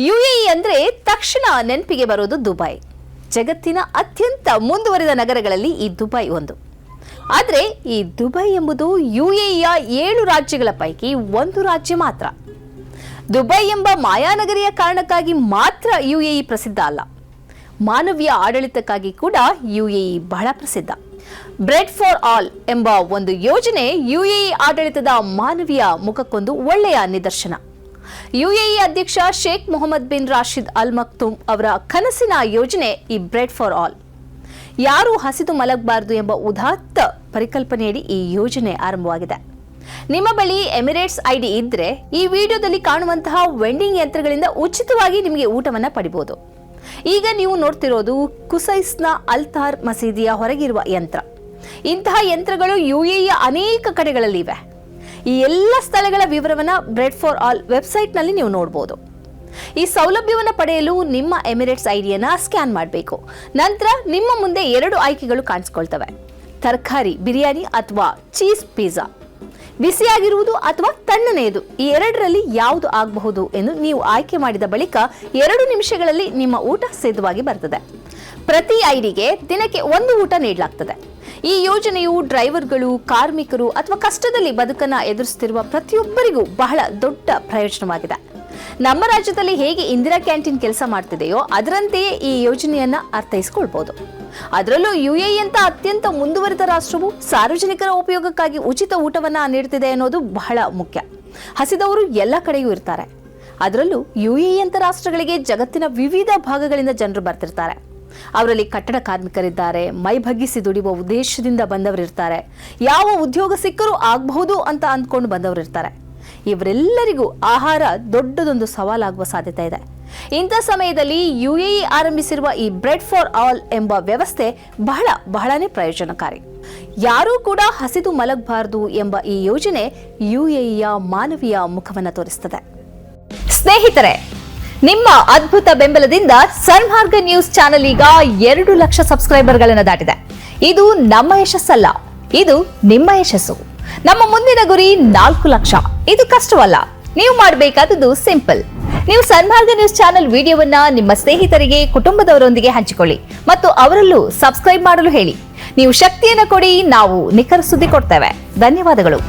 UAE ಅಂದ್ರೆ ತಕ್ಷಣ ನೆನಪಿಗೆ ಬರೋದು ದುಬೈ. ಜಗತ್ತಿನ ಅತ್ಯಂತ ಮುಂದುವರಿದ ನಗರಗಳಲ್ಲಿ ಈ ದುಬೈ ಒಂದು. ಆದರೆ ಈ ದುಬೈ ಎಂಬುದು ಯುಎಇಯ 7 ರಾಜ್ಯಗಳ ಪೈಕಿ ಒಂದು ರಾಜ್ಯ ಮಾತ್ರ. ದುಬೈ ಎಂಬ ಮಾಯಾನಗರಿಯ ಕಾರಣಕ್ಕಾಗಿ ಮಾತ್ರ ಯುಎಇ ಪ್ರಸಿದ್ಧ ಅಲ್ಲ, ಮಾನವೀಯ ಆಡಳಿತಕ್ಕಾಗಿ ಕೂಡ ಯುಎಇ ಬಹಳ ಪ್ರಸಿದ್ಧ. ಬ್ರೆಡ್ ಫಾರ್ ಆಲ್ ಎಂಬ ಒಂದು ಯೋಜನೆ ಯುಎಇ ಆಡಳಿತದ ಮಾನವೀಯ ಮುಖಕ್ಕೊಂದು ಒಳ್ಳೆಯ ನಿದರ್ಶನ. ಯುಎಇ ಅಧ್ಯಕ್ಷ ಶೇಖ್ ಮೊಹಮ್ಮದ್ ಬಿನ್ ರಾಶಿದ್ ಅಲ್ ಮಕ್ತೂಮ್ ಅವರ ಕನಸಿನ ಯೋಜನೆ ಈ ಬ್ರೆಡ್ ಫಾರ್ ಆಲ್. ಯಾರೂ ಹಸಿದು ಮಲಗಬಾರದು ಎಂಬ ಉದಾತ್ತ ಪರಿಕಲ್ಪನೆಯಡಿ ಈ ಯೋಜನೆ ಆರಂಭವಾಗಿದೆ. ನಿಮ್ಮ ಬಳಿ ಎಮಿರೇಟ್ಸ್ ಐಡಿ ಇದ್ರೆ ಈ ವಿಡಿಯೋದಲ್ಲಿ ಕಾಣುವಂತಹ ವೆಂಡಿಂಗ್ ಯಂತ್ರಗಳಿಂದ ಉಚಿತವಾಗಿ ನಿಮಗೆ ಊಟವನ್ನ ಪಡಿಬಹುದು. ಈಗ ನೀವು ನೋಡ್ತಿರೋದು ಕುಸೈಸ್ನ ಅಲ್ತಾರ್ ಮಸೀದಿಯ ಹೊರಗಿರುವ ಯಂತ್ರ. ಇಂತಹ ಯಂತ್ರಗಳು ಯುಎಇಯ ಅನೇಕ ಕಡೆಗಳಲ್ಲಿ ಇವೆ. ಈ ಎಲ್ಲ ಸ್ಥಳಗಳ ವಿವರವನ್ನ ಬ್ರೆಡ್ ಫಾರ್ ಆಲ್ ವೆಬ್ಸೈಟ್ನಲ್ಲಿ ನೀವು ನೋಡಬಹುದು. ಈ ಸೌಲಭ್ಯವನ್ನು ಪಡೆಯಲು ನಿಮ್ಮ ಎಮಿರೇಟ್ಸ್ ಐಡಿಯನ್ನ ಸ್ಕ್ಯಾನ್ ಮಾಡಬೇಕು. ನಂತರ ನಿಮ್ಮ ಮುಂದೆ 2 ಆಯ್ಕೆಗಳು ಕಾಣಿಸ್ಕೊಳ್ತವೆ: ತರಕಾರಿ ಬಿರಿಯಾನಿ ಅಥವಾ ಚೀಸ್ ಪಿಜ್ಜಾ, ಬಿಸಿಯಾಗಿರುವುದು ಅಥವಾ ತಣ್ಣನೆಯದು. ಈ 2ರಲ್ಲಿ ಯಾವುದು ಆಗಬಹುದು ಎಂದು ನೀವು ಆಯ್ಕೆ ಮಾಡಿದ ಬಳಿಕ 2 ನಿಮಿಷಗಳಲ್ಲಿ ನಿಮ್ಮ ಊಟ ಸಿದ್ಧವಾಗಿ ಬರ್ತದೆ. ಪ್ರತಿ ಐಡಿಗೆ ದಿನಕ್ಕೆ 1 ಊಟ ನೀಡಲಾಗ್ತದೆ. ಈ ಯೋಜನೆಯು ಡ್ರೈವರ್ಗಳು, ಕಾರ್ಮಿಕರು ಅಥವಾ ಕಷ್ಟದಲ್ಲಿ ಬದುಕನ್ನ ಎದುರಿಸುತ್ತಿರುವ ಪ್ರತಿಯೊಬ್ಬರಿಗೂ ಬಹಳ ದೊಡ್ಡ ಪ್ರಯೋಜನವಾಗಿದೆ. ನಮ್ಮ ರಾಜ್ಯದಲ್ಲಿ ಹೇಗೆ ಇಂದಿರಾ ಕ್ಯಾಂಟೀನ್ ಕೆಲಸ ಮಾಡ್ತಿದೆಯೋ ಅದರಂತೆಯೇ ಈ ಯೋಜನೆಯನ್ನ ಅರ್ಥೈಸಿಕೊಳ್ಬಹುದು. ಅದರಲ್ಲೂ ಯುಎಇ ಅಂತ ಅತ್ಯಂತ ಮುಂದುವರಿದ ರಾಷ್ಟ್ರವು ಸಾರ್ವಜನಿಕರ ಉಪಯೋಗಕ್ಕಾಗಿ ಉಚಿತ ಊಟವನ್ನ ನೀಡುತ್ತಿದೆ ಅನ್ನೋದು ಬಹಳ ಮುಖ್ಯ. ಹಸಿದವರು ಎಲ್ಲ ಕಡೆಯೂ ಇರ್ತಾರೆ. ಅದರಲ್ಲೂ ಯುಎಇ ಅಂತ ರಾಷ್ಟ್ರಗಳಿಗೆ ಜಗತ್ತಿನ ವಿವಿಧ ಭಾಗಗಳಿಂದ ಜನರು ಬರ್ತಿರ್ತಾರೆ. ಅವರಲ್ಲಿ ಕಟ್ಟಡ ಕಾರ್ಮಿಕರಿದ್ದಾರೆ, ಮೈ ಬಗ್ಗಿಸಿ ದುಡಿಯುವ ಉದ್ದೇಶದಿಂದ ಬಂದವರಿರ್ತಾರೆ, ಯಾವ ಉದ್ಯೋಗ ಸಿಕ್ಕರೂ ಆಗಬಹುದು ಅಂತ ಅಂದ್ಕೊಂಡು ಬಂದವರಿರ್ತಾರೆ. ಇವರೆಲ್ಲರಿಗೂ ಆಹಾರ ದೊಡ್ಡದೊಂದು ಸವಾಲಾಗುವ ಸಾಧ್ಯತೆ ಇದೆ. ಇಂಥ ಸಮಯದಲ್ಲಿ ಯುಎಇ ಆರಂಭಿಸಿರುವ ಈ ಬ್ರೆಡ್ ಫಾರ್ ಆಲ್ ಎಂಬ ವ್ಯವಸ್ಥೆ ಬಹಳನೇ ಪ್ರಯೋಜನಕಾರಿ. ಯಾರೂ ಕೂಡ ಹಸಿದು ಮಲಗಬಾರದು ಎಂಬ ಈ ಯೋಜನೆ ಯುಎಇಯ ಮಾನವೀಯ ಮುಖವನ್ನು ತೋರಿಸುತ್ತದೆ. ಸ್ನೇಹಿತರೆ, ನಿಮ್ಮ ಅದ್ಭುತ ಬೆಂಬಲದಿಂದ ಸನ್ಮಾರ್ಗ ನ್ಯೂಸ್ ಚಾನೆಲ್ ಈಗ 2 ಲಕ್ಷ ಸಬ್ಸ್ಕ್ರೈಬರ್ಗಳನ್ನು ದಾಟಿದೆ. ಇದು ನಮ್ಮ ಯಶಸ್ಸಲ್ಲ, ಇದು ನಿಮ್ಮ ಯಶಸ್ಸು. ನಮ್ಮ ಮುಂದಿನ ಗುರಿ 4 ಲಕ್ಷ. ಇದು ಕಷ್ಟವಲ್ಲ. ನೀವು ಮಾಡಬೇಕಾದದ್ದು ಸಿಂಪಲ್. ನೀವು ಸನ್ಮಾರ್ಗ ನ್ಯೂಸ್ ಚಾನೆಲ್ ವಿಡಿಯೋವನ್ನ ನಿಮ್ಮ ಸ್ನೇಹಿತರಿಗೆ, ಕುಟುಂಬದವರೊಂದಿಗೆ ಹಂಚಿಕೊಳ್ಳಿ ಮತ್ತು ಅವರಲ್ಲೂ ಸಬ್ಸ್ಕ್ರೈಬ್ ಮಾಡಲು ಹೇಳಿ. ನೀವು ಶಕ್ತಿಯನ್ನು ಕೊಡಿ, ನಾವು ನಿಖರ ಸುದ್ದಿ ಕೊಡ್ತೇವೆ. ಧನ್ಯವಾದಗಳು.